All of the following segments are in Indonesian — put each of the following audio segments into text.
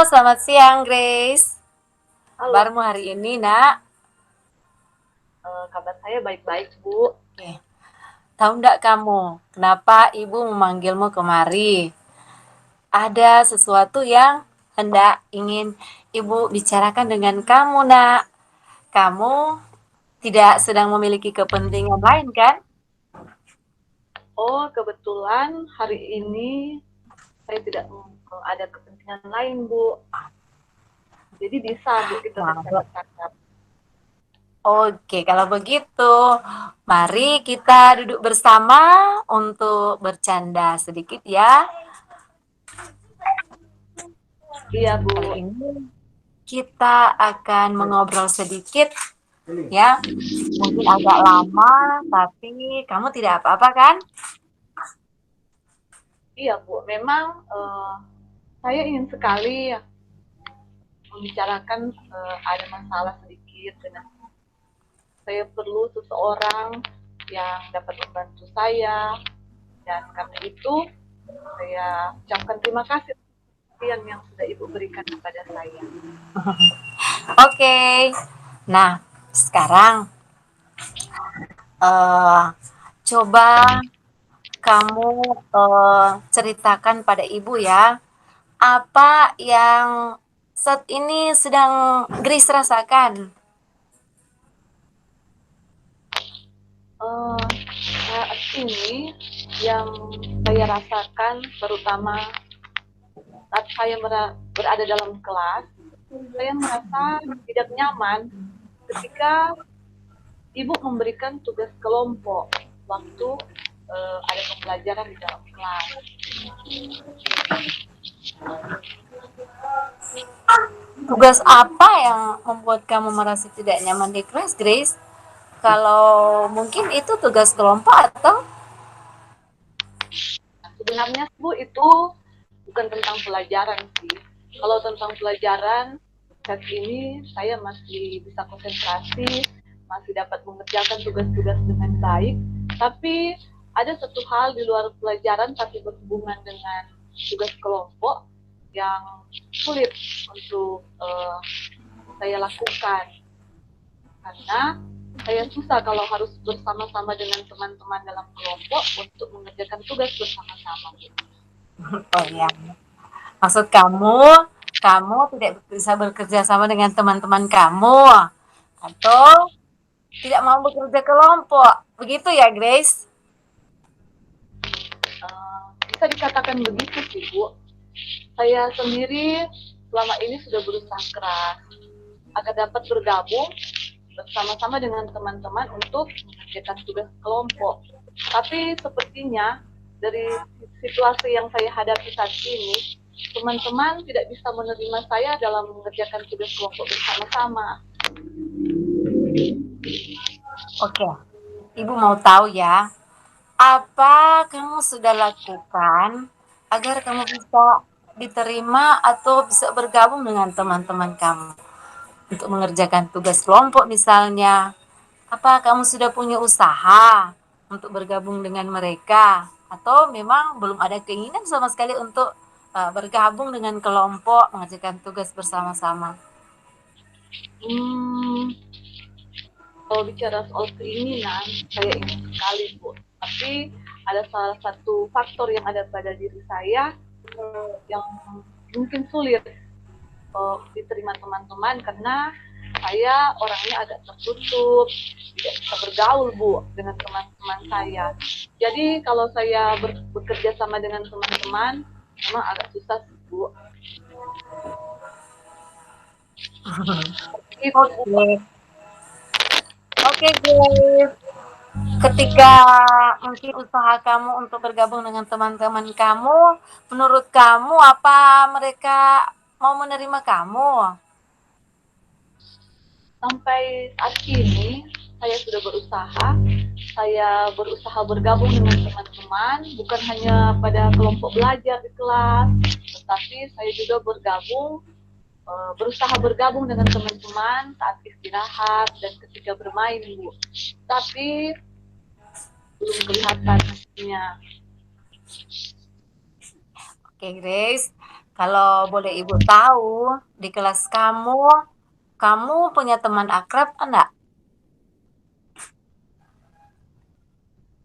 selamat siang Grace. Halo, Kabarmu hari ini, Nak? kabar saya baik-baik, Bu. Oke. Tahu nggak kamu, kenapa Ibu memanggilmu kemari? Ada sesuatu yang hendak ingin Ibu bicarakan dengan kamu, Nak. Kamu tidak sedang memiliki kepentingan lain, kan? Oh, kebetulan hari ini saya tidak ada kepentingan lain, Bu. Jadi bisa, Bu, kita Wah, bercakap-cakap. oke, kalau begitu, mari kita duduk bersama untuk bercanda sedikit ya. Iya, Bu. Kali ini kita akan mengobrol sedikit ya. Mungkin agak lama, tapi kamu tidak apa-apa kan? Iya, Bu. Memang saya ingin sekali membicarakan ada masalah sedikit dengan saya perlu seseorang yang dapat membantu saya dan karena itu saya ucapkan terima kasih yang sudah Ibu berikan kepada saya. Oke. Nah, sekarang eh coba kamu ceritakan pada ibu ya, apa yang saat ini sedang Grace rasakan? Eh, Saat ini yang saya rasakan terutama saat saya berada dalam kelas, saya merasa tidak nyaman ketika ibu memberikan tugas kelompok waktu ada pembelajaran di dalam kelas. Tugas apa yang membuat kamu merasa tidak nyaman di kelas, Grace? Kalau mungkin itu tugas kelompok atau Nah, sebenarnya Bu itu bukan tentang pelajaran sih. Kalau tentang pelajaran saat ini saya masih bisa konsentrasi, masih dapat mengerjakan tugas-tugas dengan baik. Tapi ada satu hal di luar pelajaran tapi berhubungan dengan tugas kelompok yang sulit untuk saya lakukan karena saya susah kalau harus bersama-sama dengan teman-teman dalam kelompok untuk mengerjakan tugas bersama-sama. oh ya, maksud kamu tidak bisa bekerja sama dengan teman-teman kamu atau tidak mau bekerja kelompok. Begitu ya, Grace? Bisa dikatakan begitu sih, Bu. Saya sendiri selama ini sudah berusaha keras agar dapat bergabung bersama-sama dengan teman-teman untuk mengerjakan tugas kelompok. Tapi sepertinya dari situasi yang saya hadapi saat ini, teman-teman tidak bisa menerima saya dalam mengerjakan tugas kelompok bersama-sama. Oke, Ibu mau tahu ya, apa kamu sudah lakukan agar kamu bisa diterima atau bisa bergabung dengan teman-teman kamu untuk mengerjakan tugas kelompok misalnya? Apa kamu sudah punya usaha untuk bergabung dengan mereka atau memang belum ada keinginan sama sekali untuk bergabung dengan kelompok mengerjakan tugas bersama-sama? Hmm, Kalau bicara soal keinginan, saya ingin sekali, Bu. Tapi ada salah satu faktor yang ada pada diri saya yang mungkin sulit diterima teman-teman karena saya orangnya agak tertutup, tidak bisa bergaul Bu dengan teman-teman saya. Jadi kalau saya bekerja sama dengan teman-teman, memang agak susah sih Bu. Itu Bu. Oke, oke Grace. Ketika mungkin usaha kamu untuk bergabung dengan teman-teman kamu, menurut kamu apa mereka mau menerima kamu? Sampai saat ini saya sudah berusaha, saya berusaha bergabung dengan teman-teman, bukan hanya pada kelompok belajar di kelas, tetapi saya juga bergabung berusaha bergabung dengan teman-teman saat istirahat dan ketika bermain, Bu. Tapi belum kelihatan hasilnya. Oke Grace, Kalau boleh Ibu tahu, di kelas kamu punya teman akrab enggak?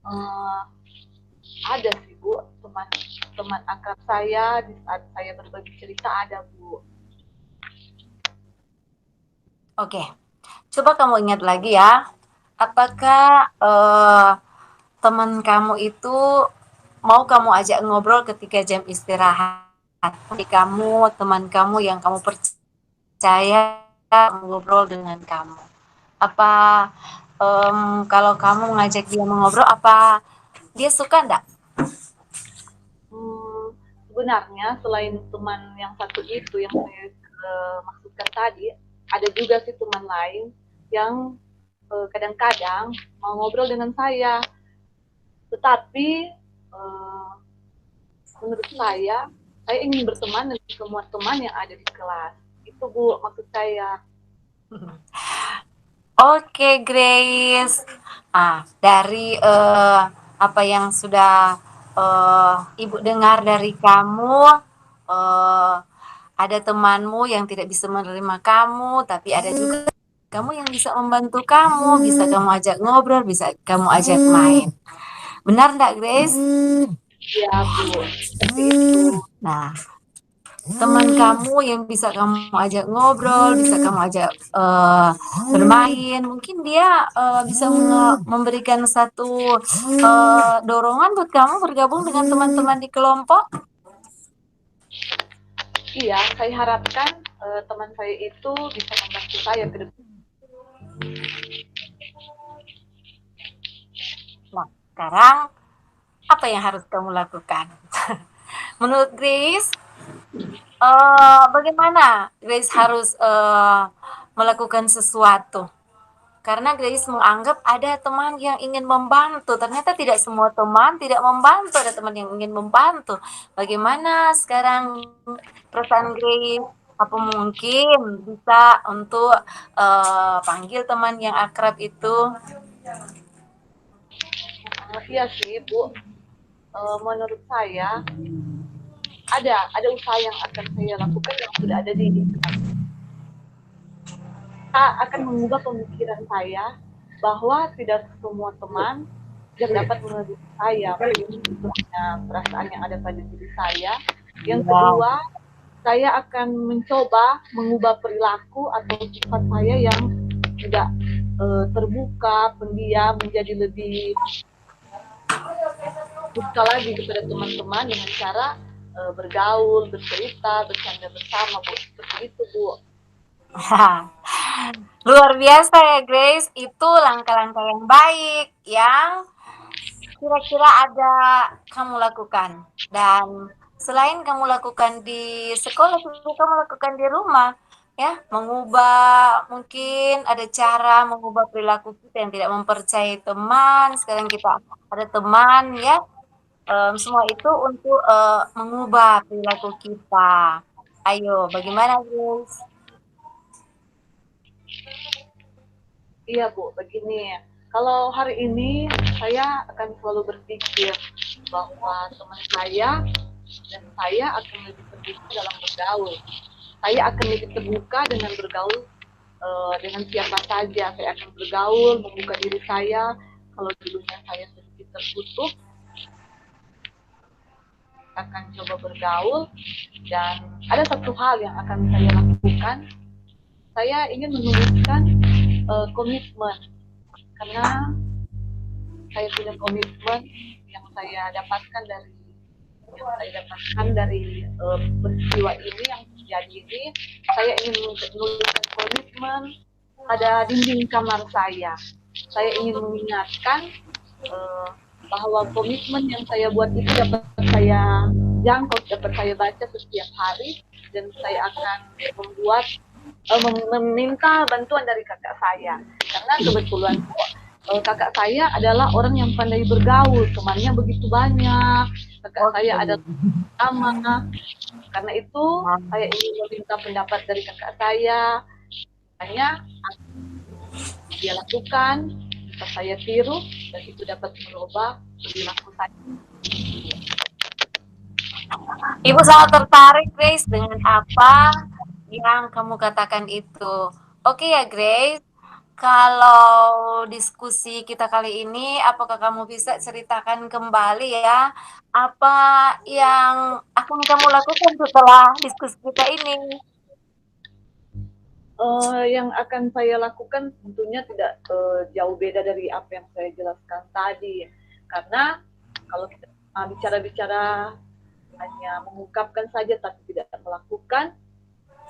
Eh, ada sih Bu, teman teman akrab saya di saat saya berbagi cerita ada Bu. Oke, coba kamu ingat lagi ya. Apakah teman kamu itu mau kamu ajak ngobrol ketika jam istirahat? Jadi kamu, teman kamu yang kamu percaya ngobrol dengan kamu. Apa kalau kamu ngajak dia mengobrol, apa dia suka enggak? Sebenarnya selain teman yang satu itu yang saya maksudkan tadi, ada juga sih teman lain yang kadang-kadang mau ngobrol dengan saya, tetapi uh, menurut saya ingin berteman dengan semua teman yang ada di kelas. Itu Bu maksud saya. Oke, Grace. Dari apa yang sudah Ibu dengar dari kamu, eh, ada temanmu yang tidak bisa menerima kamu, tapi ada juga kamu yang bisa membantu kamu, bisa kamu ajak ngobrol, bisa kamu ajak main. Benar enggak, Grace? Ya Bu, seperti itu. Nah, teman kamu yang bisa kamu ajak ngobrol, bisa kamu ajak bermain, mungkin dia bisa memberikan satu dorongan buat kamu bergabung dengan teman-teman di kelompok. Iya, saya harapkan teman saya itu bisa membantu saya ke depan. Nah, sekarang apa yang harus kamu lakukan? Menurut Grace, bagaimana Grace harus melakukan sesuatu? Karena Grace menganggap ada teman yang ingin membantu. Ternyata tidak semua teman tidak membantu. Ada teman yang ingin membantu. Bagaimana sekarang perasaan Grace? Apa mungkin bisa untuk panggil teman yang akrab itu? Iya sih Bu, menurut saya ada usaha yang akan saya lakukan yang sudah ada di akan mengubah pemikiran saya bahwa tidak semua teman yang dapat mengerti saya, punya perasaan yang ada pada diri saya. Yang Wow. kedua, saya akan mencoba mengubah perilaku atau sifat saya yang tidak terbuka, pendiam, menjadi lebih buka lagi kepada teman-teman dengan cara bergaul, bercerita, bercanda bersama, Bu. Seperti itu, Bu. Luar biasa ya Grace, itu langkah-langkah yang baik yang kira-kira ada kamu lakukan. Dan selain kamu lakukan di sekolah, kamu lakukan di rumah. Ya, mengubah mungkin ada cara mengubah perilaku kita yang tidak mempercayai teman. Sekarang kita ada teman ya. Semua itu untuk mengubah perilaku kita. Ayo, bagaimana Grace? Iya, Bu, begini. Kalau hari ini saya akan selalu berpikir bahwa teman saya dan saya akan lebih terbuka dalam bergaul. Saya akan lebih terbuka dengan bergaul dengan siapa saja. Saya akan bergaul, membuka diri saya. Kalau dulunya saya sedikit tertutup, akan coba bergaul. Dan ada satu hal yang akan saya lakukan. Saya ingin menumbuhkan komitmen karena saya punya komitmen yang saya dapatkan dari peristiwa ini yang terjadi ini. Saya ingin menuliskan komitmen pada dinding kamar saya. Saya ingin mengingatkan bahwa komitmen yang saya buat itu dapat saya jangkau, dapat saya baca setiap hari, dan saya akan membuat meminta bantuan dari kakak saya karena kebetulan kakak saya adalah orang yang pandai bergaul, temannya begitu banyak. Kakak saya adalah sama, karena itu saya ingin meminta pendapat dari kakak saya. Hanya dia lakukan, bisa saya tiru, dan itu dapat merubah perilaku saya. Ibu sangat tertarik, Grace, dengan apa yang kamu katakan itu. Oke ya, Grace. Kalau diskusi kita kali ini, apakah kamu bisa ceritakan kembali ya, apa yang akan kamu lakukan setelah diskusi kita ini? Yang akan saya lakukan tentunya tidak jauh beda dari apa yang saya jelaskan tadi. Karena kalau kita bicara-bicara hanya mengungkapkan saja tapi tidak melakukan,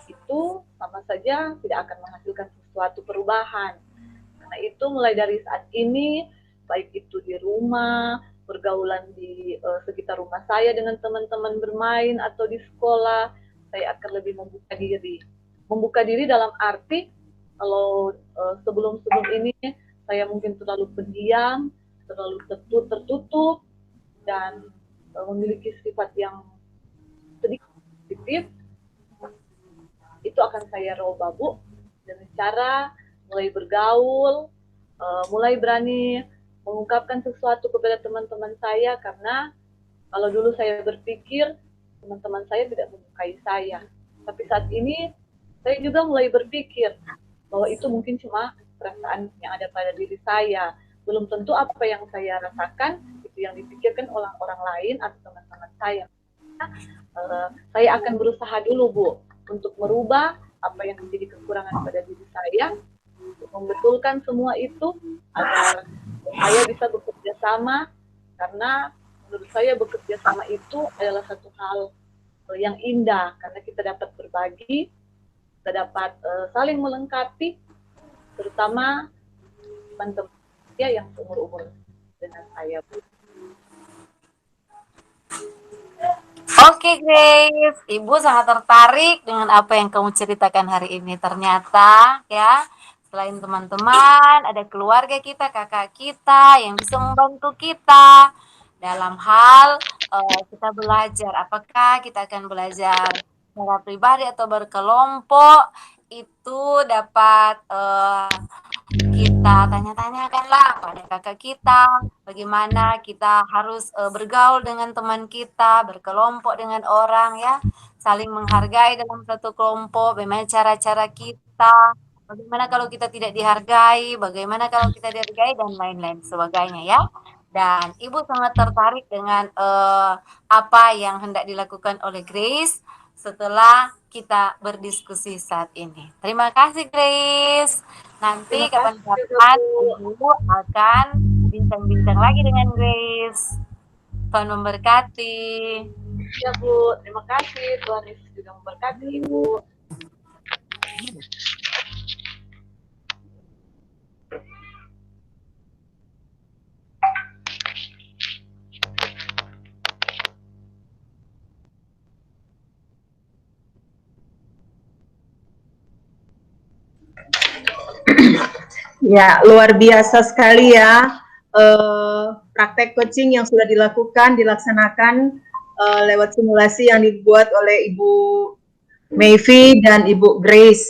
itu sama saja tidak akan menghasilkan sesuatu perubahan. Karena itu mulai dari saat ini, baik itu di rumah, pergaulan di sekitar rumah saya dengan teman-teman bermain atau di sekolah, saya akan lebih membuka diri. Membuka diri dalam arti kalau sebelum-sebelum ini saya mungkin terlalu pendiam, terlalu tertutup dan memiliki sifat yang sedikit positif, itu akan saya rubah Bu dengan cara mulai bergaul, mulai berani mengungkapkan sesuatu kepada teman-teman saya karena kalau dulu saya berpikir teman-teman saya tidak menyukai saya, tapi saat ini saya juga mulai berpikir bahwa itu mungkin cuma perasaan yang ada pada diri saya, belum tentu apa yang saya rasakan itu yang dipikirkan oleh orang lain atau teman-teman saya. Saya akan berusaha dulu Bu untuk merubah apa yang menjadi kekurangan pada diri saya, untuk membetulkan semua itu agar saya bisa bekerja sama, karena menurut saya bekerja sama itu adalah satu hal yang indah karena kita dapat berbagi, kita dapat saling melengkapi, terutama teman-teman yang seumur-umur dengan saya Bu. Oke, Grace. Ibu sangat tertarik dengan apa yang kamu ceritakan hari ini. Ternyata ya, selain teman-teman, ada keluarga kita, kakak kita yang bisa membantu kita dalam hal kita belajar. Apakah kita akan belajar secara pribadi atau berkelompok? Itu dapat kita tanya-tanyakanlah pada kakak kita, bagaimana kita harus bergaul dengan teman kita, berkelompok dengan orang ya, saling menghargai dalam satu kelompok, bagaimana cara-cara kita, bagaimana kalau kita tidak dihargai, bagaimana kalau kita dihargai dan lain-lain sebagainya ya. Dan Ibu sangat tertarik dengan apa yang hendak dilakukan oleh Grace setelah kita berdiskusi saat ini. Terima kasih Grace. Terima Nanti kasih kapan-kapan Bu. Ibu akan bincang-bincang lagi dengan Grace. Tuhan memberkati. Ya Bu, terima kasih. Tuhan Yesus juga memberkati Ibu. Ya, luar biasa sekali ya praktek coaching yang sudah dilaksanakan lewat simulasi yang dibuat oleh Ibu Mayvi dan Ibu Grace.